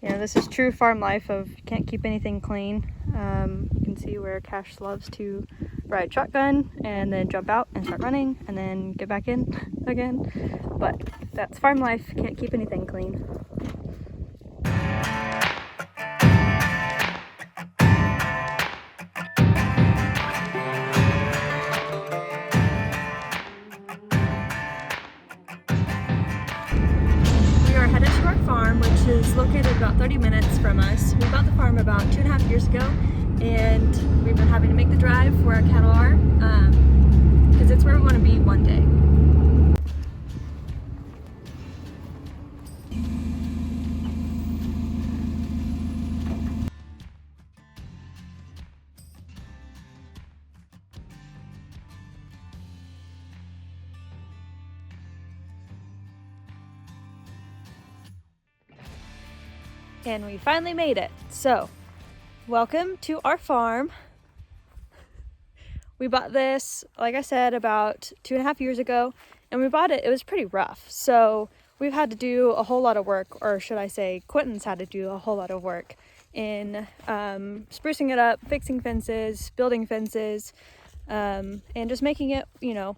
You know, this is true farm life of can't keep anything clean. You can see where Cash loves to ride shotgun and then jump out and start running and then get back in again. But that's farm life, can't keep anything clean. We are headed to our farm, which is located about 30 minutes from us. We bought the farm about 2.5 years ago, and we've been having to make the drive where our cattle are, because it's where we want to be one day. And we finally made it. So, welcome to our farm. We bought this, like I said, about 2.5 years ago, and we bought it, it was pretty rough. So we've had to do a whole lot of work, or should I say, Quinten's had to do a whole lot of work in sprucing it up, fixing fences, building fences, and just making it, you know,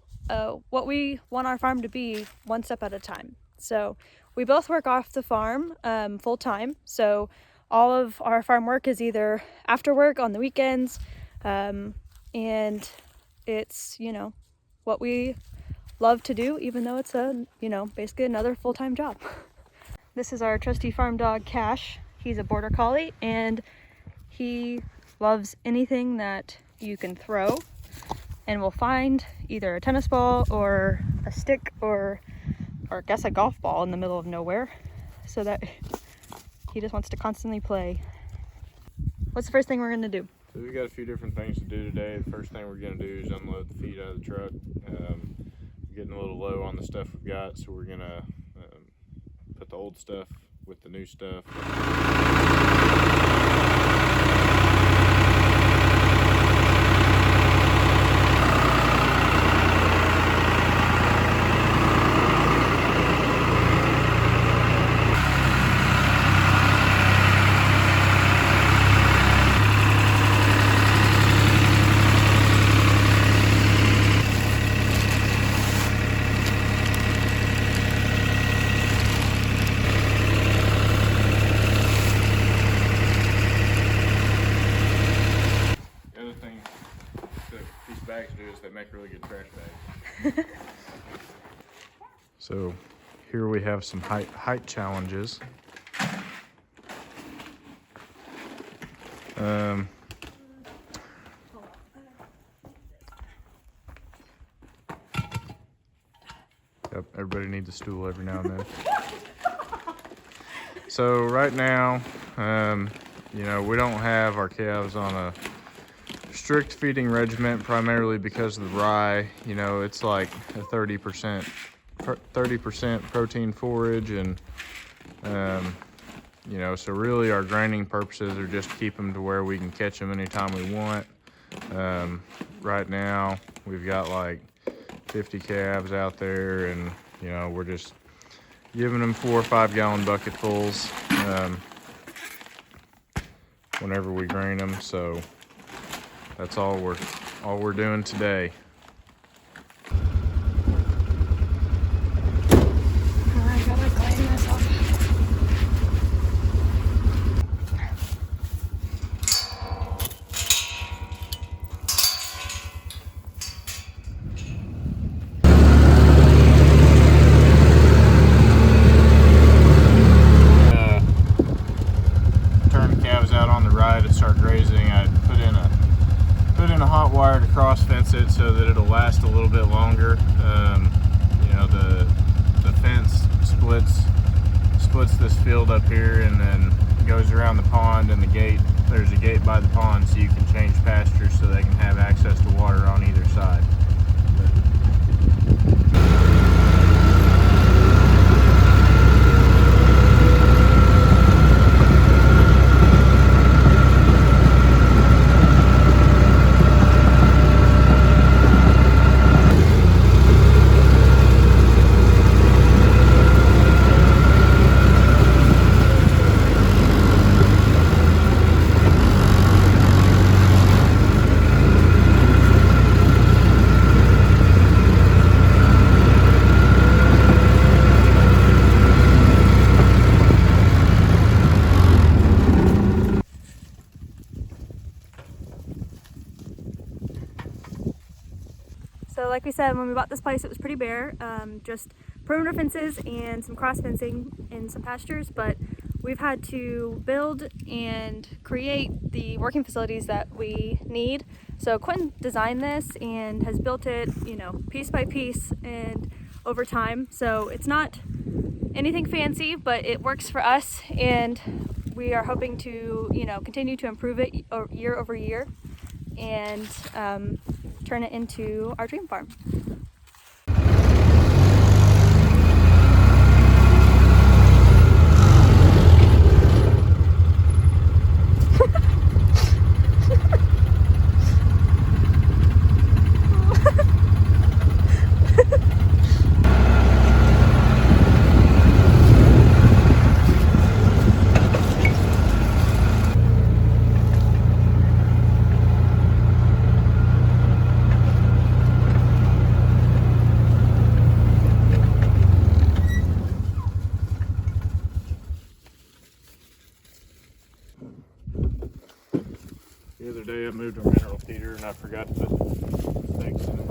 what we want our farm to be one step at a time. So we both work off the farm full time. So all of our farm work is either after work on the weekends, and it's, you know, what we love to do, even though it's a, you know, basically another full-time job. This is our trusty farm dog, Cash. He's a border collie, and he loves anything that you can throw and will find either a tennis ball or a stick or I guess a golf ball in the middle of nowhere, so that he just wants to constantly play. What's the first thing we're gonna do? So we got a few different things to do today. The first thing we're gonna do is unload the feed out of the truck. Getting a little low on the stuff we've got, so we're gonna put the old stuff with the new stuff. They make really good trash bags. So here we have some height challenges. Yep, everybody needs a stool every now and then. So right now, you know, we don't have our calves on a strict feeding regimen, primarily because of the rye. You know, it's like a 30% protein forage, and you know, so really our graining purposes are just keep them to where we can catch them anytime we want. Right now we've got like 50 calves out there, and you know, we're just giving them 4 or 5 gallon bucketfuls whenever we grain them. So that's all we're doing today. I gotta clean this up. Turn the calves out on the ride and start grazing. I put in a hot wire to cross fence it so that it'll last a little bit longer. You know, the fence splits this field up here and then goes around the pond, and there's a gate by the pond, so you can change pastures so they can have access to water on either side. like we said, when we bought this place, it was pretty bare, just perimeter fences and some cross fencing in some pastures, but we've had to build and create the working facilities that we need. So Quinten designed this and has built it, you know, piece by piece and over time. So it's not anything fancy, but it works for us, and we are hoping to, you know, continue to improve it year over year and turn it into our dream farm. The other day I moved our mineral feeder and I forgot to put stakes in it.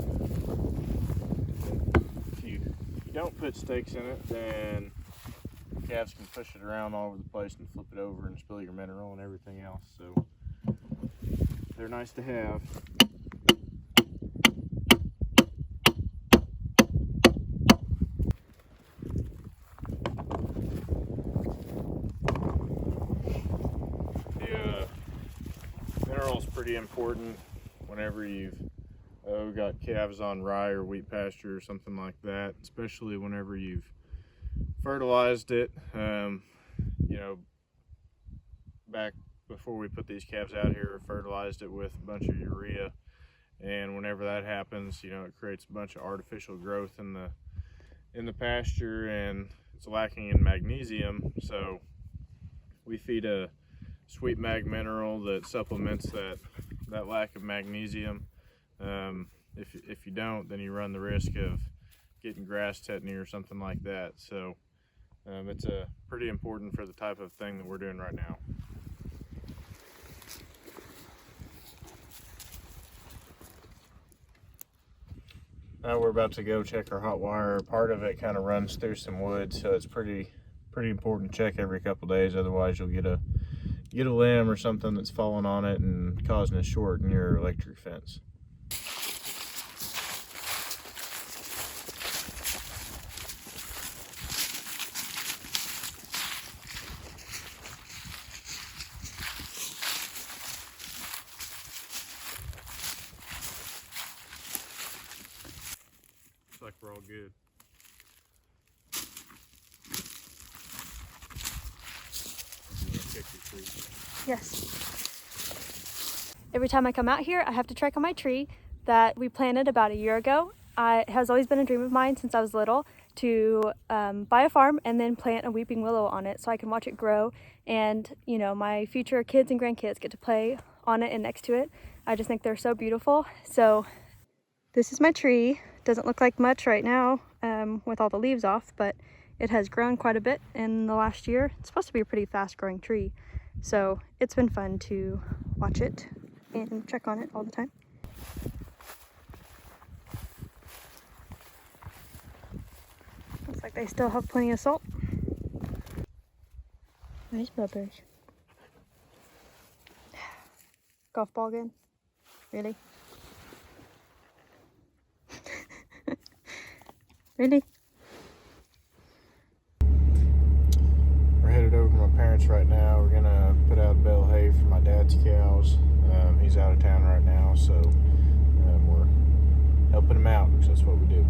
If you don't put stakes in it, then calves can push it around all over the place and flip it over and spill your mineral and everything else. So they're nice to have. Mineral's pretty important whenever you've got calves on rye or wheat pasture or something like that, especially whenever you've fertilized it. You know, back before we put these calves out here, fertilized it with a bunch of urea, and whenever that happens, you know, it creates a bunch of artificial growth in the pasture, and it's lacking in magnesium. So we feed a sweet mag mineral that supplements that lack of magnesium. If you don't, then you run the risk of getting grass tetany or something like that. So it's pretty important for the type of thing that we're doing right now. Now we're about to go check our hot wire. Part of it kind of runs through some wood, so it's pretty important to check every couple days. Otherwise you'll get a limb or something that's falling on it and causing a short in your electric fence. Looks like we're all good. Yes. Every time I come out here, I have to check on my tree that we planted about a year ago. It has always been a dream of mine since I was little to buy a farm and then plant a weeping willow on it so I can watch it grow, and you know, my future kids and grandkids get to play on it and next to it. I just think they're so beautiful. So this is my tree. Doesn't look like much right now with all the leaves off, but it has grown quite a bit in the last year. It's supposed to be a pretty fast growing tree, so it's been fun to watch it and check on it all the time. Looks like they still have plenty of salt. Nice bubbers. Golf ball again? Really? Really? We're headed over to my parents right now. We're gonna put out bale hay for my dad's cows. He's out of town right now, so we're helping him out because that's what we do.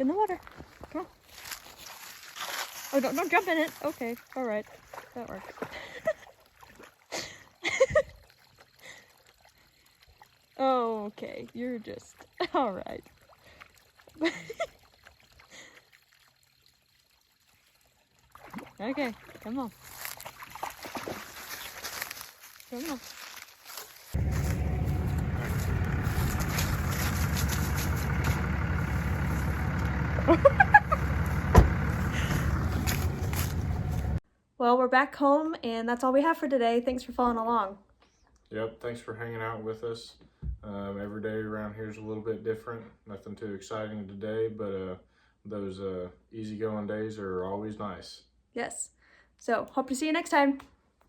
in the water. Come on. Oh, don't jump in it. Okay, all right. That worked. Okay, you're just all right. Okay, come on. Come on. Well, we're back home, and that's all we have for today. Thanks for following along. Yep, thanks for hanging out with us. Every day around here is a little bit different. Nothing too exciting today, but those easygoing days are always nice. Yes. So, hope to see you next time.